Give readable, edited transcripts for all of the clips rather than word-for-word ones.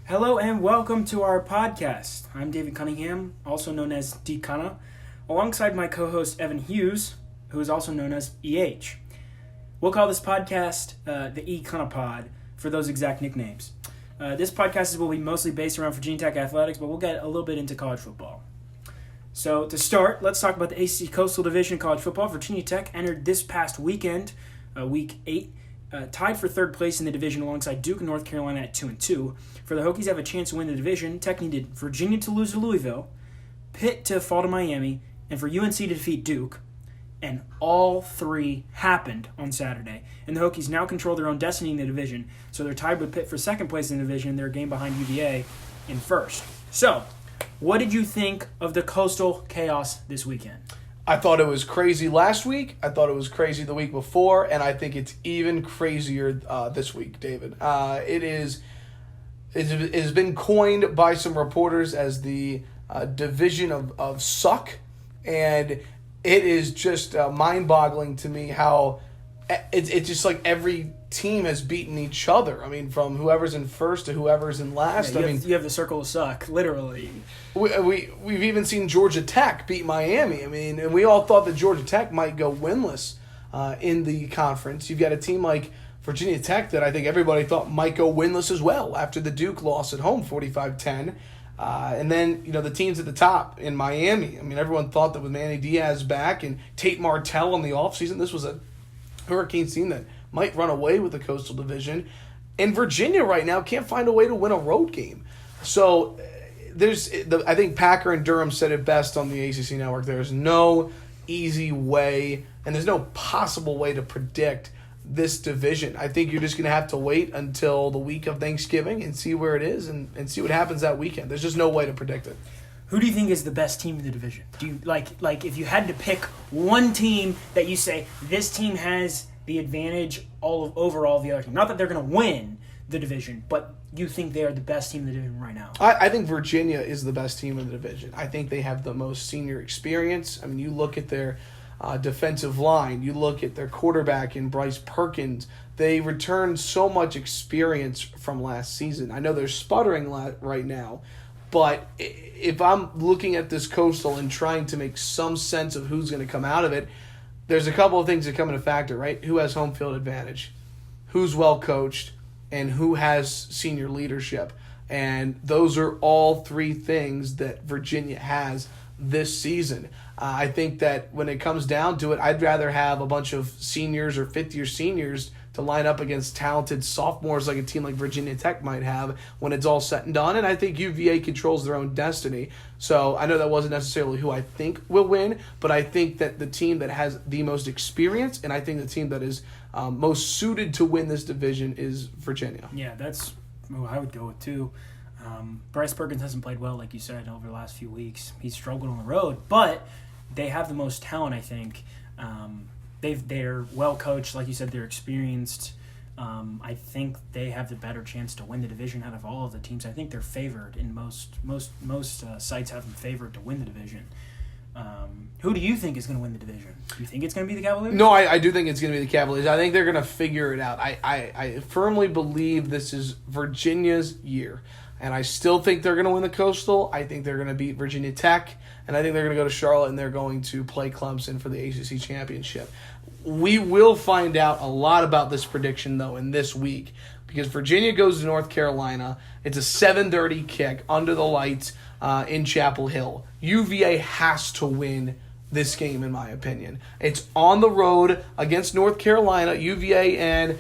Hello and welcome to our podcast. I'm David Cunningham, also known as ECunna, alongside my co-host Evan Hughes, who is also known as EH. We'll call this podcast the ECunna Pod for those exact nicknames. This podcast will be mostly based around Virginia Tech athletics, but we'll get a little bit into college football. So to start, let's talk about the ACC Coastal Division of college football. Virginia Tech entered this past weekend, week 8, tied for third place in the division alongside Duke and North Carolina at 2-2. For the Hokies to have a chance to win the division, Tech needed Virginia to lose to Louisville, Pitt to fall to Miami, and for UNC to defeat Duke. And all three happened on Saturday. And the Hokies now control their own destiny in the division. So they're tied with Pitt for second place in the division. They're a game behind UVA in first. So, what did you think of the Coastal chaos this weekend? I thought it was crazy last week. I thought it was crazy the week before. And I think it's even crazier this week, David. It has been coined by some reporters as the division of suck. And it is just mind-boggling to me how it's just like every team has beaten each other. I mean, from whoever's in first to whoever's in last. Yeah, you have the circle of suck, literally. We've even seen Georgia Tech beat Miami. I mean, and we all thought that Georgia Tech might go winless in the conference. You've got a team like Virginia Tech that I think everybody thought might go winless as well after the Duke loss at home, 45-10. And then, the teams at the top in Miami. I mean, everyone thought that with Manny Diaz back and Tate Martell in the offseason, this was a Hurricane team that might run away with the Coastal Division. And Virginia right now can't find a way to win a road game. So I think Packer and Durham said it best on the ACC network. There's no easy way, and there's no possible way to predict this division. I think you're just going to have to wait until the week of Thanksgiving and see where it is and see what happens that weekend. There's just no way to predict it. Who do you think is the best team in the division? Do you like if you had to pick one team that you say this team has the advantage over all the other teams? Not that they're going to win the division, but you think they are the best team in the division right now? I think Virginia is the best team in the division. I think they have the most senior experience. I mean, you look at their defensive line. You look at their quarterback in Bryce Perkins. They returned so much experience from last season. I know they're sputtering right now, but if I'm looking at this Coastal and trying to make some sense of who's going to come out of it, there's a couple of things that come into factor, right? Who has home field advantage? Who's well coached? And who has senior leadership? And those are all three things that Virginia has this season. I think that when it comes down to it, I'd rather have a bunch of seniors or fifth-year seniors to line up against talented sophomores like a team like Virginia Tech might have when it's all said and done. And I think UVA controls their own destiny. So I know that wasn't necessarily who I think will win, but I think that the team that has the most experience and I think the team that is most suited to win this division is Virginia. Yeah, that's who I would go with too. Bryce Perkins hasn't played well, like you said, over the last few weeks. He's struggled on the road, but they have the most talent, I think. They're well coached, like you said. They're experienced. I think they have the better chance to win the division out of all of the teams. I think they're favored in most sites have them favored to win the division. Who do you think is going to win the division? Do you think it's going to be the Cavaliers? No, I do think it's going to be the Cavaliers. I think they're going to figure it out. I firmly believe this is Virginia's year. And I still think they're going to win the Coastal. I think they're going to beat Virginia Tech. And I think they're going to go to Charlotte and they're going to play Clemson for the ACC championship. We will find out a lot about this prediction, though, in this week. Because Virginia goes to North Carolina. It's a 7:30 kick under the lights in Chapel Hill. UVA has to win this game, in my opinion. It's on the road against North Carolina. UVA and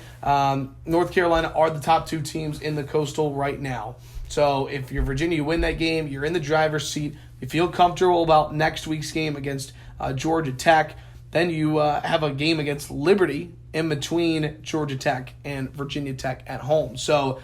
North Carolina are the top two teams in the Coastal right now. So if you're Virginia, you win that game, you're in the driver's seat, you feel comfortable about next week's game against Georgia Tech, then you have a game against Liberty in between Georgia Tech and Virginia Tech at home. So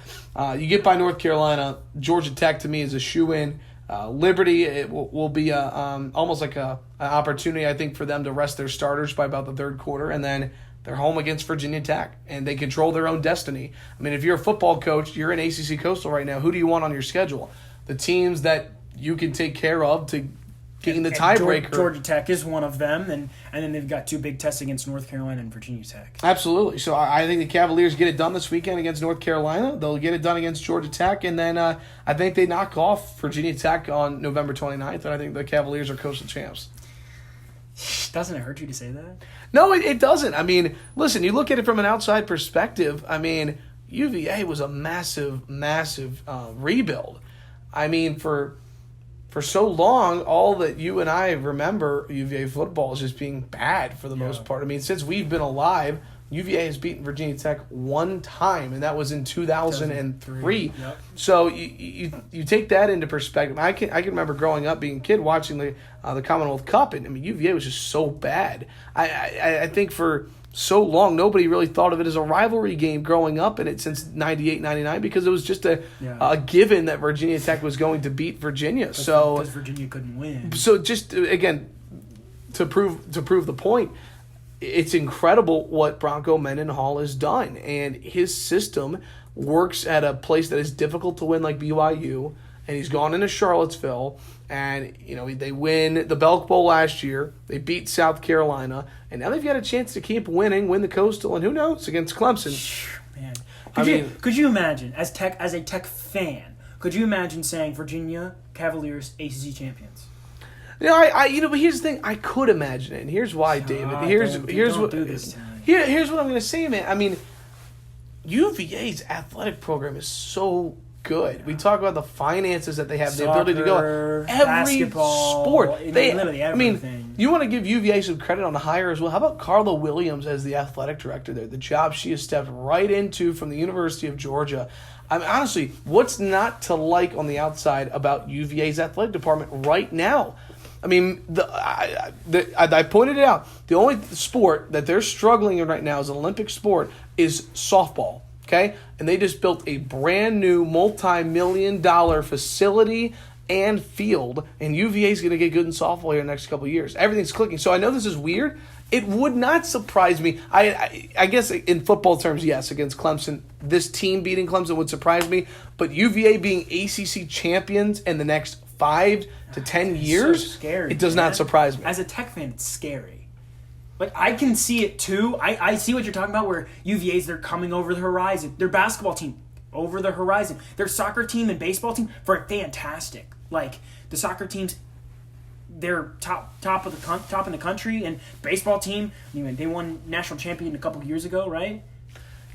you get by North Carolina. Georgia Tech, to me, is a shoo-in. Liberty, it will be almost like an opportunity, I think, for them to rest their starters by about the third quarter, and then they're home against Virginia Tech, and they control their own destiny. I mean, if you're a football coach, you're in ACC Coastal right now, who do you want on your schedule? The teams that you can take care of to getting the And tiebreaker. Georgia Tech is one of them, and then they've got 2 big tests against North Carolina and Virginia Tech. Absolutely. So I think the Cavaliers get it done this weekend against North Carolina. They'll get it done against Georgia Tech, and then I think they knock off Virginia Tech on November 29th, and I think the Cavaliers are coastal champs. Doesn't it hurt you to say that? No, it doesn't. I mean, listen, you look at it from an outside perspective. I mean, UVA was a massive, massive rebuild. I mean, for so long, all that you and I remember UVA football is just being bad for the most part. I mean, since we've been alive, UVA has beaten Virginia Tech 1 time, and that was in 2003. Yep. So you take that into perspective. I can remember growing up, being a kid, watching the Commonwealth Cup, and I mean UVA was just so bad. I think for so long nobody really thought of it as a rivalry game growing up in it since 98, 99 because it was just a given that Virginia Tech was going to beat Virginia. Because Virginia couldn't win. So just again to prove the point. It's incredible what Bronco Mendenhall has done, and his system works at a place that is difficult to win like BYU, and he's gone into Charlottesville, and they win the Belk Bowl last year, they beat South Carolina, and now they've got a chance to keep winning, win the Coastal, and who knows, against Clemson. Man, could you imagine, as a Tech fan, could you imagine saying Virginia Cavaliers ACC champions? But here's the thing. I could imagine it, and here's why, David. Here's what I'm going to say, man. I mean, UVA's athletic program is so good. We talk about the finances that they have, the ability to go every basketball, sport. Literally everything. I mean, you want to give UVA some credit on the hire as well. How about Carla Williams as the athletic director there? The job she has stepped right into from the University of Georgia. I mean, honestly, what's not to like on the outside about UVA's athletic department right now? I mean, I pointed it out. The only sport that they're struggling in right now as an Olympic sport is softball, okay? And they just built a brand new multi-million-dollar facility and field, and UVA is going to get good in softball here in the next couple of years. Everything's clicking. So I know this is weird. It would not surprise me. I guess in football terms, yes, against Clemson, this team beating Clemson would surprise me. But UVA being ACC champions in the next 5 to 10 years, so scary, it does not surprise me. As a Tech fan, it's scary. Like, I can see it too. I see what you're talking about where UVA's, they're coming over the horizon. Their basketball team, over the horizon. Their soccer team and baseball team, fantastic. Like, the soccer teams, they're top in the country, and baseball team, they won national champion a couple of years ago, right?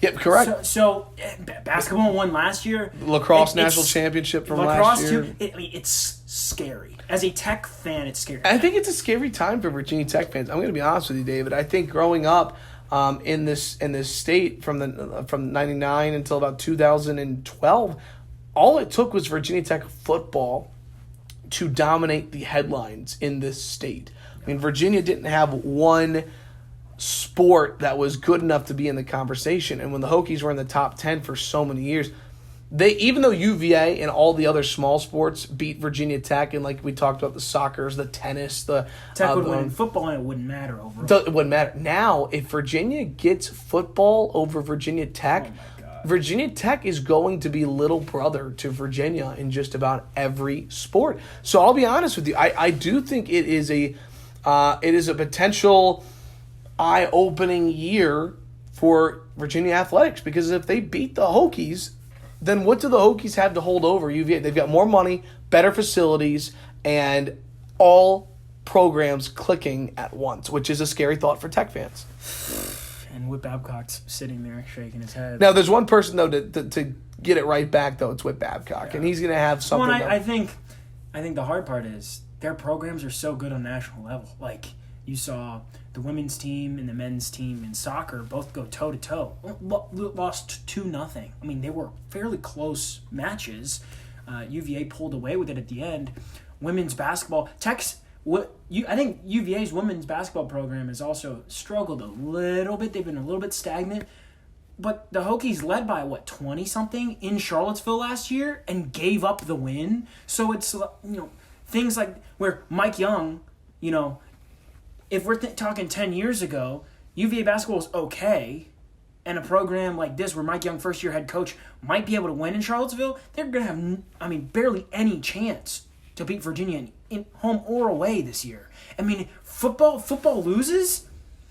Yep, correct. So basketball won last year. Lacrosse national championship from last year. Too, it's scary. As a Tech fan, it's scary. I think it's a scary time for Virginia Tech fans. I'm going to be honest with you, David. I think growing up in this state from 99 until about 2012, all it took was Virginia Tech football to dominate the headlines in this state. I mean, Virginia didn't have one sport that was good enough to be in the conversation. And when the Hokies were in the top 10 for so many years, even though UVA and all the other small sports beat Virginia Tech, and like we talked about the soccer, the tennis, the Tech would win in football, and it wouldn't matter overall. It wouldn't matter. Now, if Virginia gets football over Virginia Tech, Virginia Tech is going to be little brother to Virginia in just about every sport. So I'll be honest with you. I do think it is a potential eye-opening year for Virginia athletics, because if they beat the Hokies, then what do the Hokies have to hold over UVA? They've got more money, better facilities, and all programs clicking at once, which is a scary thought for Tech fans. And Whit Babcock's sitting there shaking his head. Now, there's one person, though, to get it right back, though. It's Whit Babcock, and he's going to have something. Well, I think the hard part is their programs are so good on national level. Like, you saw the women's team and the men's team in soccer both go toe-to-toe. Lost 2-0. I mean, they were fairly close matches. UVA pulled away with it at the end. Women's basketball, I think UVA's women's basketball program has also struggled a little bit. They've been a little bit stagnant. But the Hokies led by, 20-something in Charlottesville last year and gave up the win. So it's, things like where Mike Young, if we're talking 10 years ago, UVA basketball was okay, and a program like this where Mike Young, first-year head coach, might be able to win in Charlottesville, they're going to have, barely any chance to beat Virginia in home or away this year. I mean, football loses.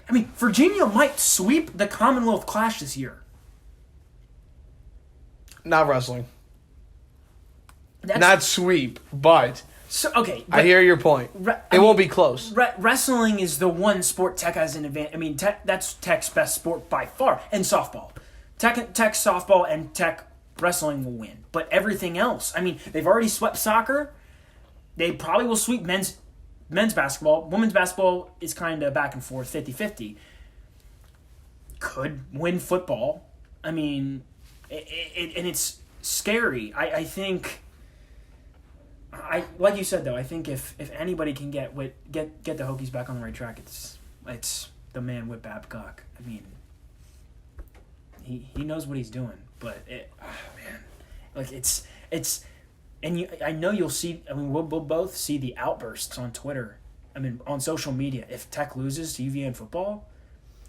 I mean, Virginia might sweep the Commonwealth Clash this year. Not wrestling. Not sweep, but... So, okay. I hear your point. It won't be close. Wrestling is the one sport Tech has an advantage. I mean, that's Tech's best sport by far. And softball. Tech softball and Tech wrestling will win. But everything else, I mean, they've already swept soccer. They probably will sweep men's basketball. Women's basketball is kind of back and forth, 50-50. Could win football. I mean, and it's scary. I think... like you said though, I think if anybody can get the Hokies back on the right track, it's the man with Babcock. I mean, he knows what he's doing, but man, like it's and I know you'll see. I mean, we'll both see the outbursts on Twitter. I mean, on social media. If Tech loses to UVA in football,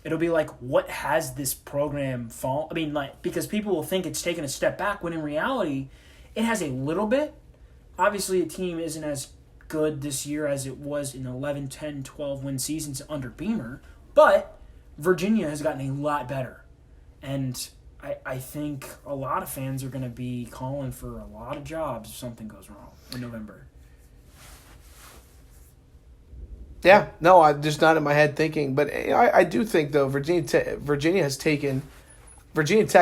it'll be like, what has this program fall? I mean, like, because people will think it's taken a step back when in reality, it has a little bit. Obviously, a team isn't as good this year as it was in 11, 10, 12 win seasons under Beamer, but Virginia has gotten a lot better. And I think a lot of fans are going to be calling for a lot of jobs if something goes wrong in November. Yeah, no, I'm just not in my head thinking. But I do think, though, Virginia Tech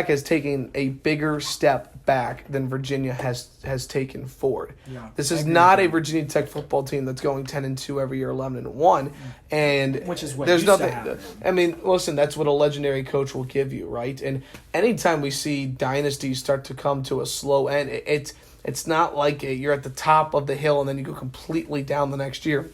has taken a bigger step back than Virginia has taken forward. Yeah, this is not a Virginia Tech football team that's going 10-2 every year, 11-1, and which is what there's used nothing. to happen. I mean, listen, that's what a legendary coach will give you, right? And anytime we see dynasties start to come to a slow end, it's not like you're at the top of the hill and then you go completely down the next year.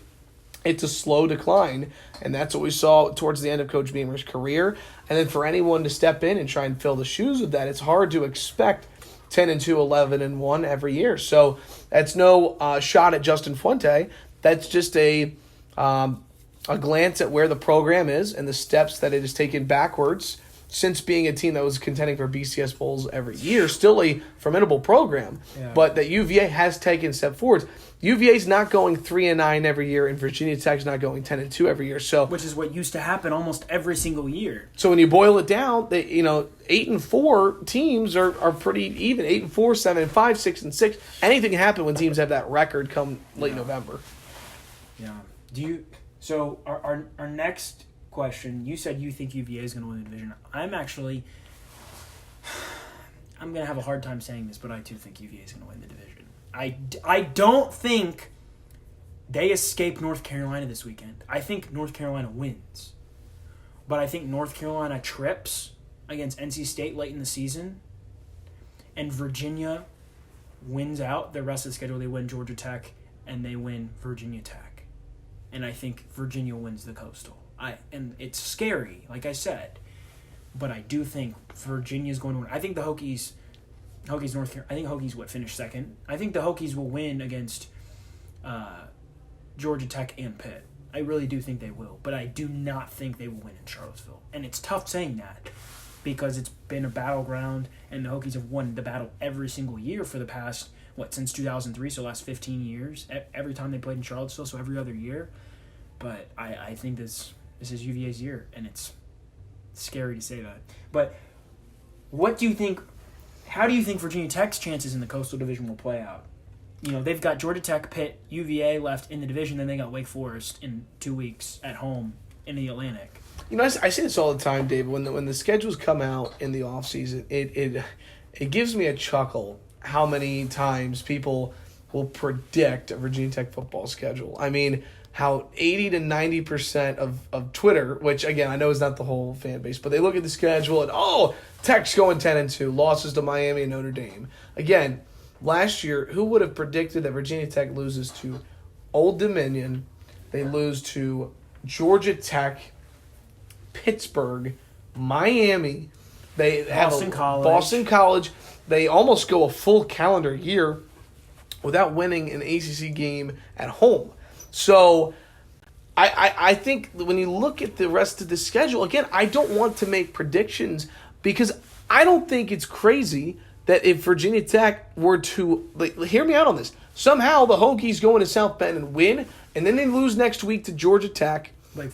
It's a slow decline, and that's what we saw towards the end of Coach Beamer's career. And then for anyone to step in and try and fill the shoes of that, it's hard to expect 10-2, 11-1 every year. So that's no shot at Justin Fuente. That's just a glance at where the program is and the steps that it has taken backwards since being a team that was contending for BCS Bowls every year. Still a formidable program, but that UVA has taken a step forward. UVA's not going 3-9 every year, and Virginia Tech's not going 10-2 every year. So, which is what used to happen almost every single year. So when you boil it down, 8-4 teams are pretty even. 8-4, 7-5, 6-6. Anything can happen when teams have that record come late November. Yeah. So our next question, you said you think UVA is going to win the division. I'm going to have a hard time saying this, but I too think UVA is going to win the division. I don't think they escape North Carolina this weekend. I think North Carolina wins. But I think North Carolina trips against NC State late in the season. And Virginia wins out the rest of the schedule. They win Georgia Tech and they win Virginia Tech. And I think Virginia wins the Coastal. And it's scary, like I said. But I do think Virginia's going to win. I think the Hokies North Carolina. I think Hokies finish second. I think the Hokies will win against Georgia Tech and Pitt. I really do think they will, but I do not think they will win in Charlottesville. And it's tough saying that because it's been a battleground, and the Hokies have won the battle every single year for the past since 2003, so last 15 years. Every time they played in Charlottesville, so every other year. But I think this is UVA's year, and it's scary to say that. But what do you think? How do you think Virginia Tech's chances in the Coastal Division will play out? They've got Georgia Tech, Pitt, UVA left in the division, then they got Wake Forest in 2 weeks at home in the Atlantic. I say this all the time, David. When the schedules come out in the offseason, it gives me a chuckle how many times people will predict a Virginia Tech football schedule. I mean, how 80 to 90% of Twitter, which, again, I know is not the whole fan base, but they look at the schedule and, Tech's going 10-2, losses to Miami and Notre Dame. Again, last year, who would have predicted that Virginia Tech loses to Old Dominion, they lose to Georgia Tech, Pittsburgh, Miami, they have Boston College. They almost go a full calendar year without winning an ACC game at home. So I think when you look at the rest of the schedule, again, I don't want to make predictions because I don't think it's crazy that if Virginia Tech were to, hear me out on this, somehow the Hokies go into South Bend and win, and then they lose next week to Georgia Tech. Wake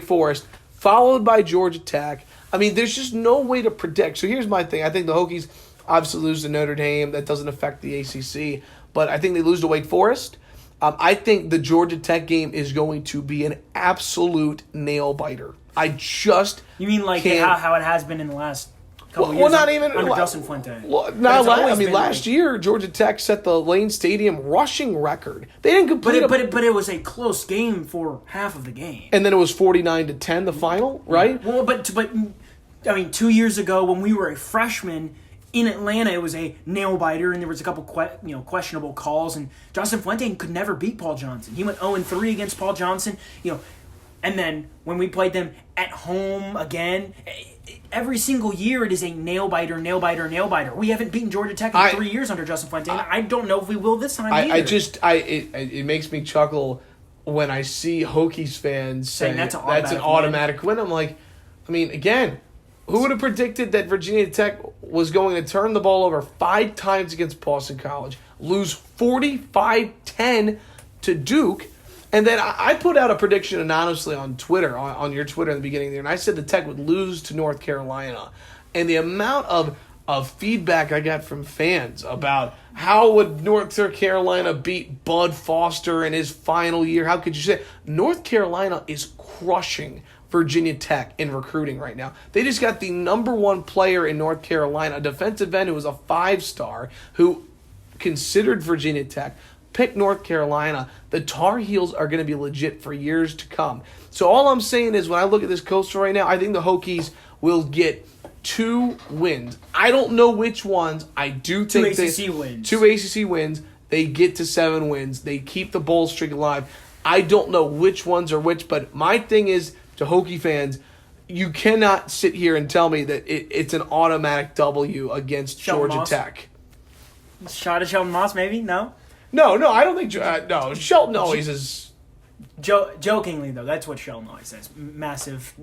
Forest, followed by Georgia Tech. I mean, there's just no way to predict. So here's my thing. I think the Hokies obviously lose to Notre Dame. That doesn't affect the ACC. But I think they lose to Wake Forest. I think the Georgia Tech game is going to be an absolute nail-biter. I just You mean like how it has been in the last couple of years? Well, not even under Justin Fuente. Last year, Georgia Tech set the Lane Stadium rushing record. They didn't complete but it was a close game for half of the game. And then it was 49-10 the final, right? Well, but I mean, 2 years ago when we were a freshman in Atlanta, it was a nail biter, and there was a couple questionable calls, and Justin Fuente could never beat Paul Johnson. He went 0-3 against Paul Johnson, and then when we played them at home again, every single year it is a nail biter. We haven't beaten Georgia Tech in 3 years under Justin Fuente. I don't know if we will this time either. It makes me chuckle when I see Hokies fans saying that's an automatic win. I'm like, I mean, again, who would have predicted that Virginia Tech was going to turn the ball over 5 times against Boston College, lose 45-10 to Duke, and then I put out a prediction anonymously on Twitter, on your Twitter in the beginning there, and I said the Tech would lose to North Carolina. And the amount of feedback I got from fans about how would North Carolina beat Bud Foster in his final year, how could you say? North Carolina is crushing Virginia Tech in recruiting right now. They just got the number 1 player in North Carolina, a defensive end who was a 5-star, who considered Virginia Tech, picked North Carolina. The Tar Heels are going to be legit for years to come. So all I'm saying is when I look at this Coastal right now, I think the Hokies will get 2 wins. I don't know which ones. I do think 2 ACC wins. 2 ACC wins. They get to 7 wins. They keep the bowl streak alive. I don't know which ones are which, but my thing is, to Hokie fans, you cannot sit here and tell me that it's an automatic W against Georgia Tech. Shot at Sheldon Moss, maybe? No, I don't think. No, Shelton always is. Jokingly though, that's what Sheldon always says. Massive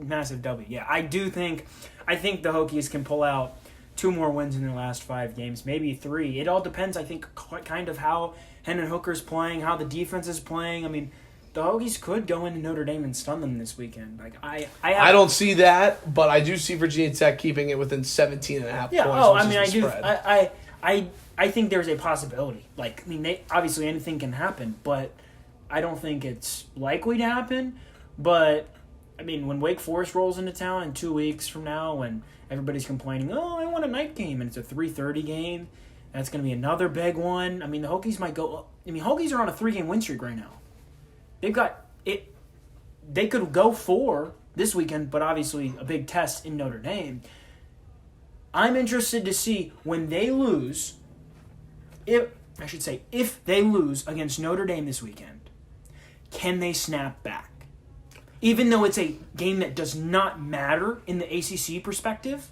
W. Yeah, I think the Hokies can pull out 2 more wins in their last 5 games, maybe 3. It all depends. I think kind of how Hendon Hooker's playing, how the defense is playing. I mean, the Hokies could go into Notre Dame and stun them this weekend. Like I don't see that, but I do see Virginia Tech keeping it within 17.5 points. Yeah. I think there's a possibility. Like, I mean, obviously anything can happen, but I don't think it's likely to happen. But I mean, when Wake Forest rolls into town in 2 weeks from now, when everybody's complaining, I want a night game, and it's a 3:30 game, that's going to be another big one. I mean, the Hokies might go. I mean, Hokies are on a 3-game win streak right now. They've got it. They could go 4 this weekend, but obviously a big test in Notre Dame. I'm interested to see when they lose, if they lose against Notre Dame this weekend, can they snap back? Even though it's a game that does not matter in the ACC perspective,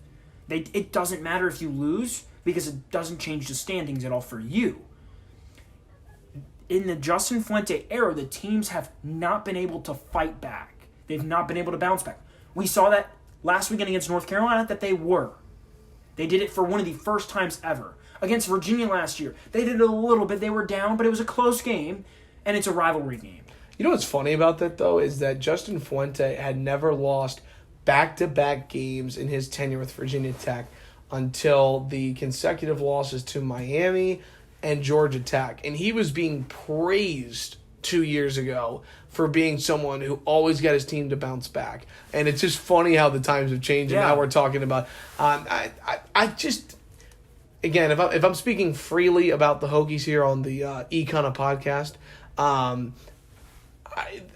it doesn't matter if you lose because it doesn't change the standings at all for you. In the Justin Fuente era, the teams have not been able to fight back. They've not been able to bounce back. We saw that last weekend against North Carolina, that they were. They did it for one of the first times ever. Against Virginia last year, they did it a little bit. They were down, but it was a close game, and it's a rivalry game. You know what's funny about that, though, is that Justin Fuente had never lost back-to-back games in his tenure with Virginia Tech until the consecutive losses to Miami and Georgia Tech. And he was being praised 2 years ago for being someone who always got his team to bounce back. And it's just funny how the times have changed and how we're talking about. I just, again, if I'm speaking freely about the Hokies here on the ECunna podcast,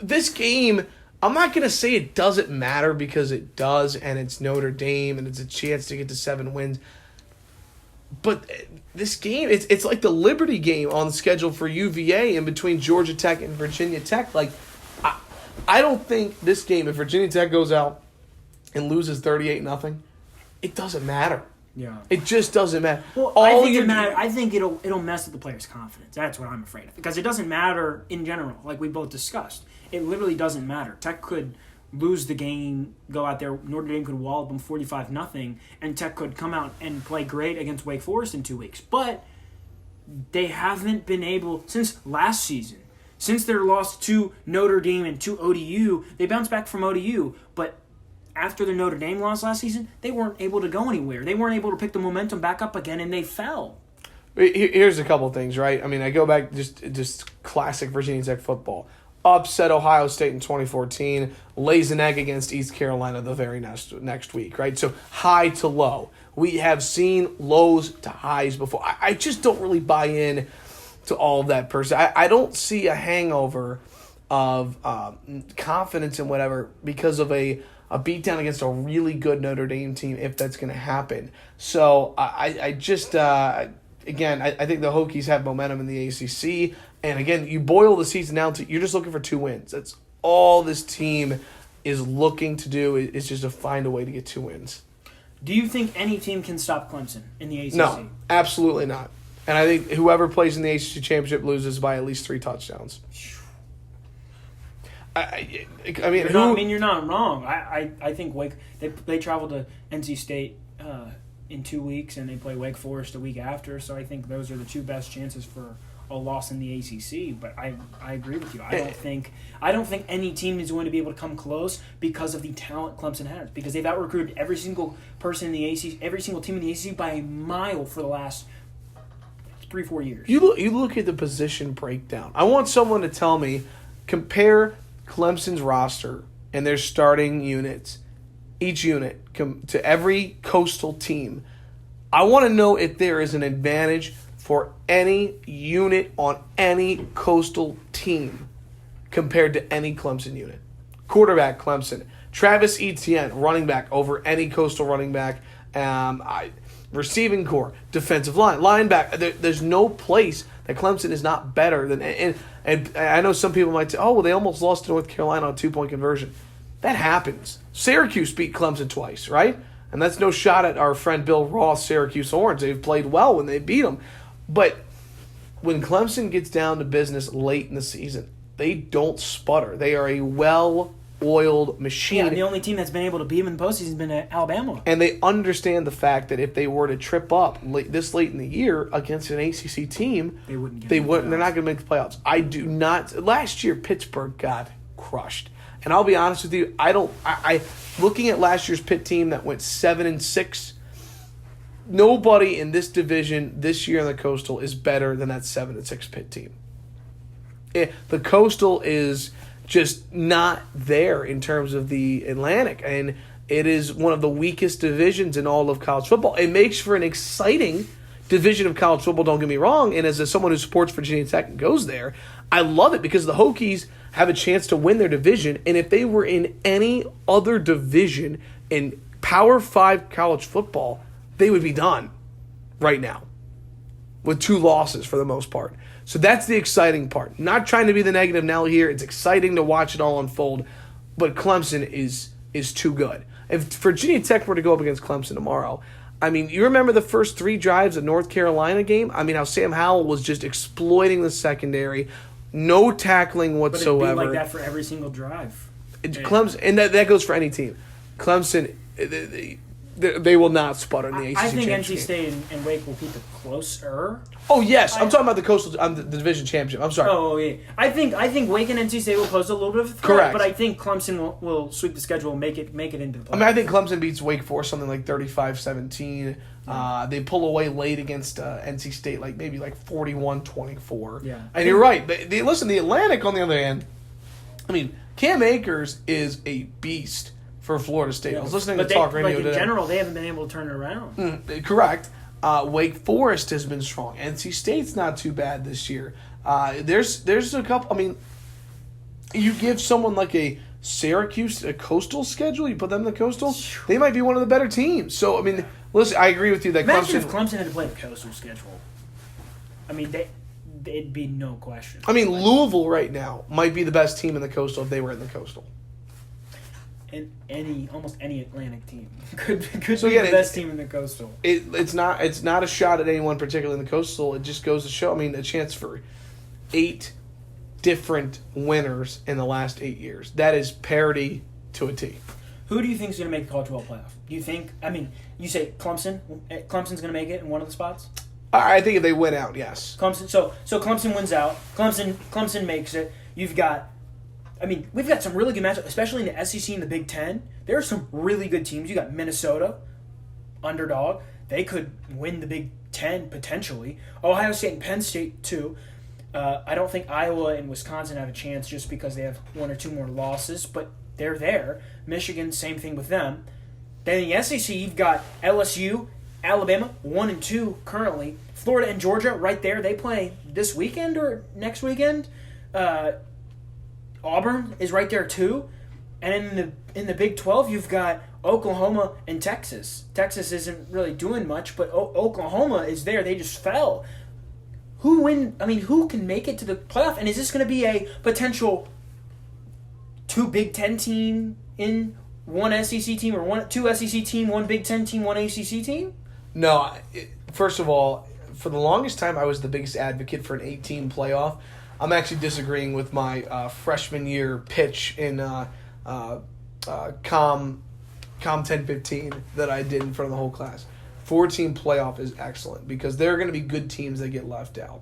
this game, I'm not going to say it doesn't matter because it does, and it's Notre Dame, and it's a chance to get to 7 wins. But this game, it's like the Liberty game on the schedule for UVA in between Georgia Tech and Virginia Tech. Like, I don't think this game, if Virginia Tech goes out and loses 38-0, it doesn't matter. Yeah, it just doesn't matter. Well, I think it'll mess with the players' confidence. That's what I'm afraid of, because it doesn't matter in general. Like we both discussed, it literally doesn't matter. Tech could lose the game, go out there, Notre Dame could wallop them 45-0, and Tech could come out and play great against Wake Forest in 2 weeks. But they haven't been able, since last season, since their loss to Notre Dame and to ODU, they bounced back from ODU, but after the Notre Dame loss last season, they weren't able to go anywhere. They weren't able to pick the momentum back up again, and they fell. Here's a couple things, right? I mean, I go back just classic Virginia Tech football. Upset Ohio State in 2014, lays an egg against East Carolina the very next week, right? So high to low. We have seen lows to highs before. I just don't really buy in to all of that person. I don't see a hangover of confidence in whatever because of a beatdown against a really good Notre Dame team if that's going to happen. So I just... Again, I think the Hokies have momentum in the ACC. And again, you boil the season down to you're just looking for 2 wins. That's all this team is looking to do is just to find a way to get 2 wins. Do you think any team can stop Clemson in the ACC? No, absolutely not. And I think whoever plays in the ACC championship loses by at least 3 touchdowns. You're not wrong. I think Wake they travel to NC State in 2 weeks, and they play Wake Forest a week after. So I think those are the 2 best chances for a loss in the ACC. But I agree with you. I don't think any team is going to be able to come close because of the talent Clemson has. Because they've out-recruited every single person in the ACC, every single team in the ACC by a mile for the last 3-4 years. You look at the position breakdown. I want someone to tell me, compare Clemson's roster and their starting units, each unit, to every coastal team. I want to know if there is an advantage for any unit on any coastal team compared to any Clemson unit. Quarterback, Clemson. Travis Etienne, running back, over any coastal running back. Receiving core, defensive line, linebacker. There's no place that Clemson is not better than. And I know some people might say, oh, well, they almost lost to North Carolina on a 2-point conversion. That happens. Syracuse beat Clemson twice, right? And that's no shot at our friend Bill Roth, Syracuse Horns. They've played well when they beat them. But when Clemson gets down to business late in the season, they don't sputter. They are a well-oiled machine. Yeah, and the only team that's been able to beat them in the postseason has been Alabama. And they understand the fact that if they were to trip up this late in the year against an ACC team, they wouldn't. They're not going to make the playoffs. I do not. Last year, Pittsburgh got crushed. And I'll be honest with you, I looking at last year's Pitt team that went 7-6, nobody in this division this year in the Coastal is better than that 7-6 Pitt team. The Coastal is just not there in terms of the Atlantic, and it is one of the weakest divisions in all of college football. It makes for an exciting division of college football, don't get me wrong, and as someone who supports Virginia Tech and goes there, I love it because the Hokies have a chance to win their division, and if they were in any other division in Power 5 college football, they would be done right now with 2 losses for the most part. So that's the exciting part. Not trying to be the negative Nelly here. It's exciting to watch it all unfold, but Clemson is too good. If Virginia Tech were to go up against Clemson tomorrow, I mean, you remember the first 3 drives of North Carolina game? I mean, how Sam Howell was just exploiting the secondary, no tackling whatsoever. But it'd be like that for every single drive. Clemson, and that goes for any team. Clemson, they will not sputter in the ACC I think championship. NC State and Wake will keep it closer. Oh yes, I'm talking about the coastal, the division championship. I'm sorry. Oh yeah, I think Wake and NC State will pose a little bit of a threat. Correct. But I think Clemson will sweep the schedule and make it into the playoffs. I mean, I think Clemson beats Wake Forest something like 35-17. They pull away late against NC State, maybe 41-24. Yeah. And you're right. Listen, the Atlantic, on the other hand, I mean, Cam Akers is a beast for Florida State. I was listening to Talk Radio today. In general, they haven't been able to turn it around. Correct. Wake Forest has been strong. NC State's not too bad this year. There's a couple. I mean, you give someone like a Syracuse a coastal schedule, you put them in the coastal, they might be one of the better teams. So I mean, listen, I agree with you that Imagine if Clemson had to play the coastal schedule. I mean, it'd be no question. I mean, Louisville right now might be the best team in the coastal if they were in the coastal. And almost any Atlantic team could be the best team in the coastal. It's not a shot at anyone particularly in the coastal. It just goes to show. I mean, a chance for 8 different winners in the last 8 years. That is parity to a T. Who do you think is going to make the college football playoff? Do you think? I mean, you say Clemson. Clemson's going to make it in one of the spots. I think if they win out, yes. Clemson. So Clemson wins out. Clemson makes it. You've got. I mean, we've got some really good matchups, especially in the SEC and the Big Ten. There are some really good teams. You got Minnesota, underdog. They could win the Big Ten potentially. Ohio State and Penn State too. I don't think Iowa and Wisconsin have a chance just because they have one or two more losses, but they're there. Michigan, same thing with them. Then in the SEC, you've got LSU, Alabama, 1 and 2 currently. Florida and Georgia, right there. They play this weekend or next weekend. Auburn is right there too. And in the Big 12, you've got Oklahoma and Texas. Texas isn't really doing much, but Oklahoma is there. They just fell. Who can make it to the playoff? And is this going to be a potential 2 Big Ten team in one SEC team, or two SEC team, 1 Big Ten team, 1 ACC team? No. First of all, for the longest time, I was the biggest advocate for an 8-team playoff. I'm actually disagreeing with my freshman year pitch in Com 1015 that I did in front of the whole class. 4-team playoff is excellent because there are going to be good teams that get left out.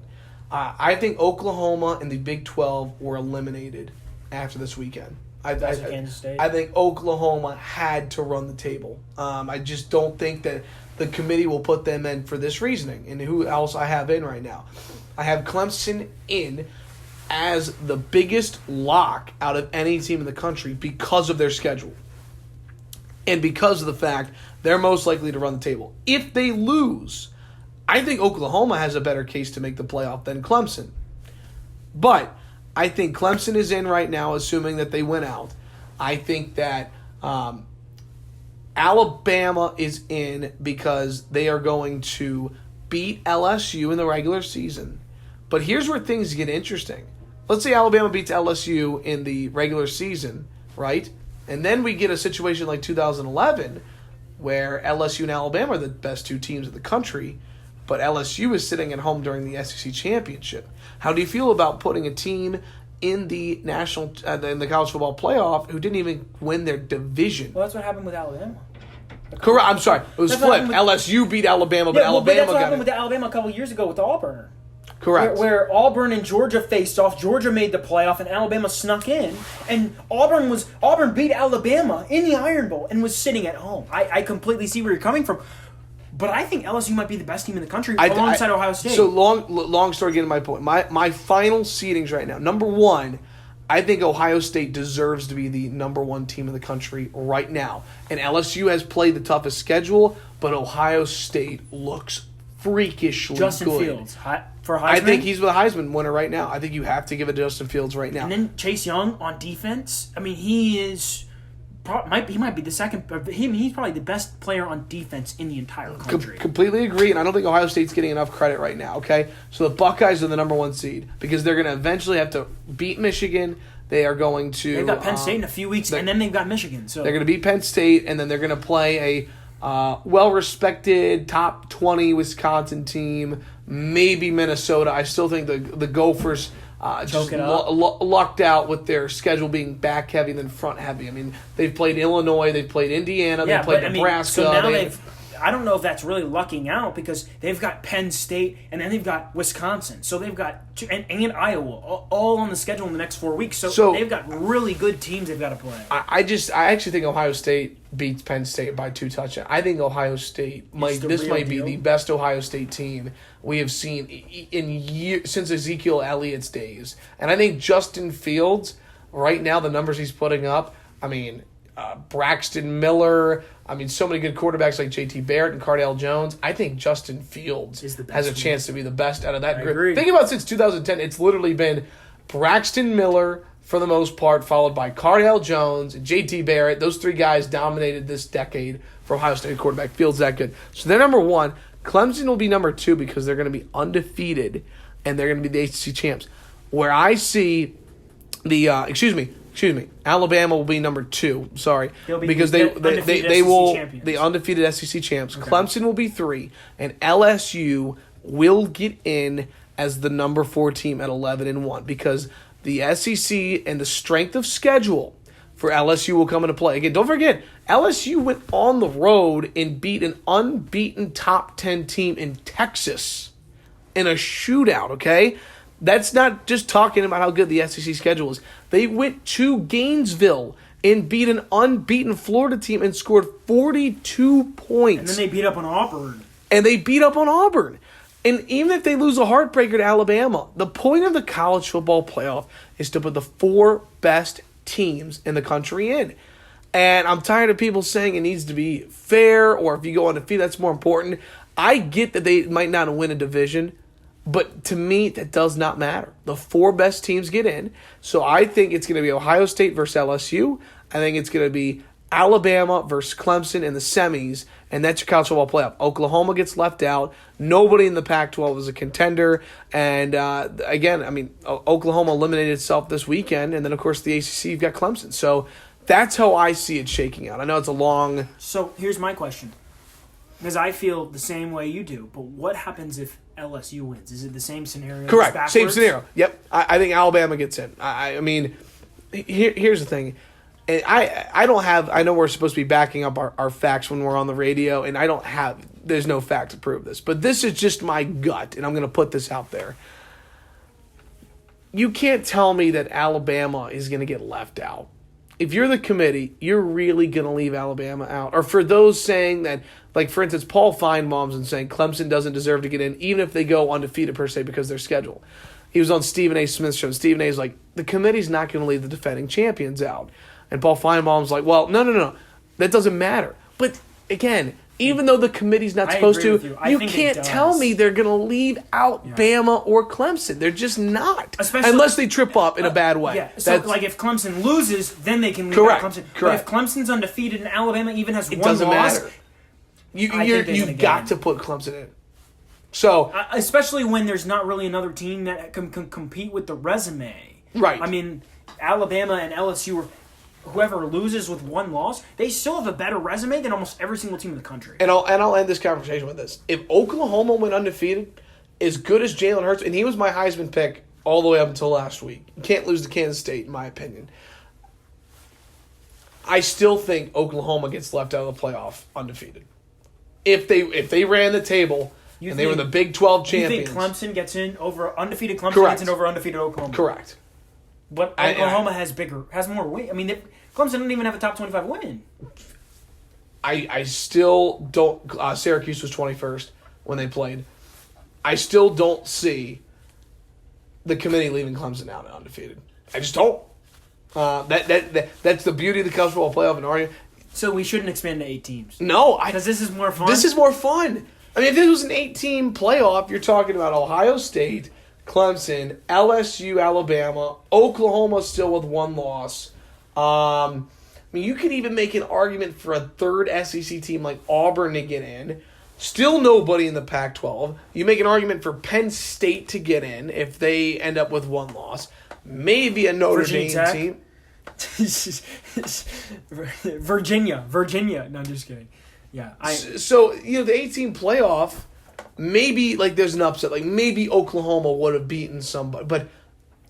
I think Oklahoma and the Big 12 were eliminated after this weekend. Kansas State. I think Oklahoma had to run the table. I just don't think that the committee will put them in for this reasoning. And who else I have in right now? I have Clemson in as the biggest lock out of any team in the country because of their schedule. And because of the fact they're most likely to run the table. If they lose, I think Oklahoma has a better case to make the playoff than Clemson. But I think Clemson is in right now, assuming that they win out. I think that Alabama is in because they are going to beat LSU in the regular season. But here's where things get interesting. Let's say Alabama beats LSU in the regular season, right? And then we get a situation like 2011 where LSU and Alabama are the best 2 teams in the country, but LSU is sitting at home during the SEC championship. How do you feel about putting a team in the in the college football playoff who didn't even win their division? Well, that's what happened with Alabama. Correct. I'm sorry. It was flipped. LSU beat Alabama, but Alabama that's what got happened it. with Alabama a couple years ago with Auburn. Correct. Where Auburn and Georgia faced off. Georgia made the playoff, and Alabama snuck in. And Auburn beat Alabama in the Iron Bowl and was sitting at home. I completely see where you're coming from. But I think LSU might be the best team in the country alongside Ohio State. So long story getting to my point. My final seedings right now. Number 1, I think Ohio State deserves to be the number 1 team in the country right now. And LSU has played the toughest schedule, but Ohio State looks freakishly Justin good. Fields for Heisman. I think he's the Heisman winner right now. I think you have to give it to Justin Fields right now. And then Chase Young on defense. I mean, he might be the second. He's probably the best player on defense in the entire country. Completely agree, and I don't think Ohio State's getting enough credit right now. Okay, so the Buckeyes are the number 1 seed because they're going to eventually have to beat Michigan. They are going to. They've got Penn State in a few weeks, and then they've got Michigan. So they're going to beat Penn State, and then they're going to play a well-respected top 20 Wisconsin team, maybe Minnesota. I still think the Gophers just lucked out with their schedule being back-heavy than front-heavy. I mean, they've played Illinois, they've played Indiana, they've played Nebraska. So now I don't know if that's really lucking out because they've got Penn State and then they've got Wisconsin. So they've got and Iowa all on the schedule in the next 4 weeks. So they've got really good teams they've got to play. I actually think Ohio State beats Penn State by 2 touchdowns. I think Ohio State might be the best Ohio State team we have seen since Ezekiel Elliott's days. And I think Justin Fields, right now, the numbers he's putting up, I mean, Braxton Miller, I mean, so many good quarterbacks like J.T. Barrett and Cardale Jones. I think Justin Fields has a chance to be the best out of that group. Agree. Think about since 2010, it's literally been Braxton Miller for the most part, followed by Cardale Jones and J.T. Barrett. Those 3 guys dominated this decade for Ohio State quarterback. Fields that good. So they're number 1. Clemson will be number 2 because they're going to be undefeated and they're going to be the ACC champs. Where I see the Alabama will be number 2. Sorry, because they will the undefeated SEC champs. Okay. Clemson will be 3, and LSU will get in as the number 4 team at 11-1 because the SEC and the strength of schedule for LSU will come into play. Again, don't forget, LSU went on the road and beat an unbeaten top 10 team in Texas in a shootout, okay? That's not just talking about how good the SEC schedule is. They went to Gainesville and beat an unbeaten Florida team and scored 42 points. And then they beat up on Auburn. And even if they lose a heartbreaker to Alabama, the point of the college football playoff is to put the 4 best teams in the country in. And I'm tired of people saying it needs to be fair, or if you go undefeated, that's more important. I get that they might not win a division, but to me, that does not matter. The 4 best teams get in. So I think it's going to be Ohio State versus LSU. I think it's going to be Alabama versus Clemson in the semis, and that's your college football playoff. Oklahoma gets left out. Nobody in the Pac-12 is a contender. And again, I mean, Oklahoma eliminated itself this weekend, and then, of course, the ACC, you've got Clemson. So that's how I see it shaking out. I know it's a long... So here's my question, because I feel the same way you do, but what happens if LSU wins? Is it the same scenario? Correct. Same scenario. Yep. I think Alabama gets in. I mean, here's the thing. And I don't have, I know we're supposed to be backing up our facts when we're on the radio, and there's no fact to prove this. But this is just my gut, and I'm going to put this out there. You can't tell me that Alabama is going to get left out. If you're the committee, you're really going to leave Alabama out. Or for those saying that, like, for instance, Paul Feinbaum's and saying Clemson doesn't deserve to get in, even if they go undefeated per se because of their schedule. He was on Stephen A. Smith's show, and Stephen A's like, the committee's not going to leave the defending champions out. And Paul Feinbaum's like, well, no. That doesn't matter. But, again, even though the committee's not supposed to, you can't tell me they're going to leave out Bama or Clemson. They're just not. Unless they trip up in a bad way. Yeah, so like if Clemson loses, then they can leave out Clemson. Correct. But if Clemson's undefeated and Alabama even has one doesn't loss, matter. You've got to put Clemson in. So, especially when there's not really another team that can compete with the resume. Right. I mean, Alabama and LSU, whoever loses with one loss, they still have a better resume than almost every single team in the country. And I'll end this conversation with this. If Oklahoma went undefeated, as good as Jalen Hurts, and he was my Heisman pick all the way up until last week. You can't lose to Kansas State, in my opinion. I still think Oklahoma gets left out of the playoff undefeated. If they ran the table and they were the Big 12 champions. You think Clemson gets in over undefeated Clemson Correct. gets in over undefeated Oklahoma? Correct. But Oklahoma has more weight. I mean, Clemson didn't even have a top 25 win. I still don't. Syracuse was 21st when they played. I still don't see the committee leaving Clemson out undefeated. I just don't. That's the beauty of the college football playoff in Oregon. So we shouldn't expand to 8 teams. No, because this is more fun. This is more fun. I mean, if this was an 8-team playoff, you're talking about Ohio State, Clemson, LSU, Alabama, Oklahoma still with one loss. I mean, you could even make an argument for a third SEC team like Auburn to get in. Still nobody in the Pac-12. You make an argument for Penn State to get in if they end up with one loss. Maybe a Notre Dame team. Virginia. No, I'm just kidding. Yeah. So, the 8-team playoff, maybe like there's an upset. Like maybe Oklahoma would have beaten somebody. But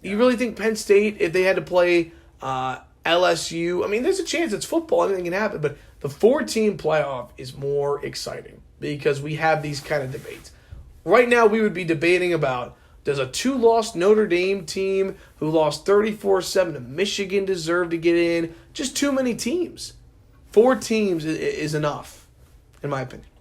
you really think Penn State, if they had to play LSU, I mean, there's a chance. It's football. Anything can happen. But the 4-team playoff is more exciting because we have these kind of debates. Right now, we would be debating about, does a 2-loss Notre Dame team who lost 34-7 to Michigan deserve to get in? Just too many teams. 4 teams is enough, in my opinion.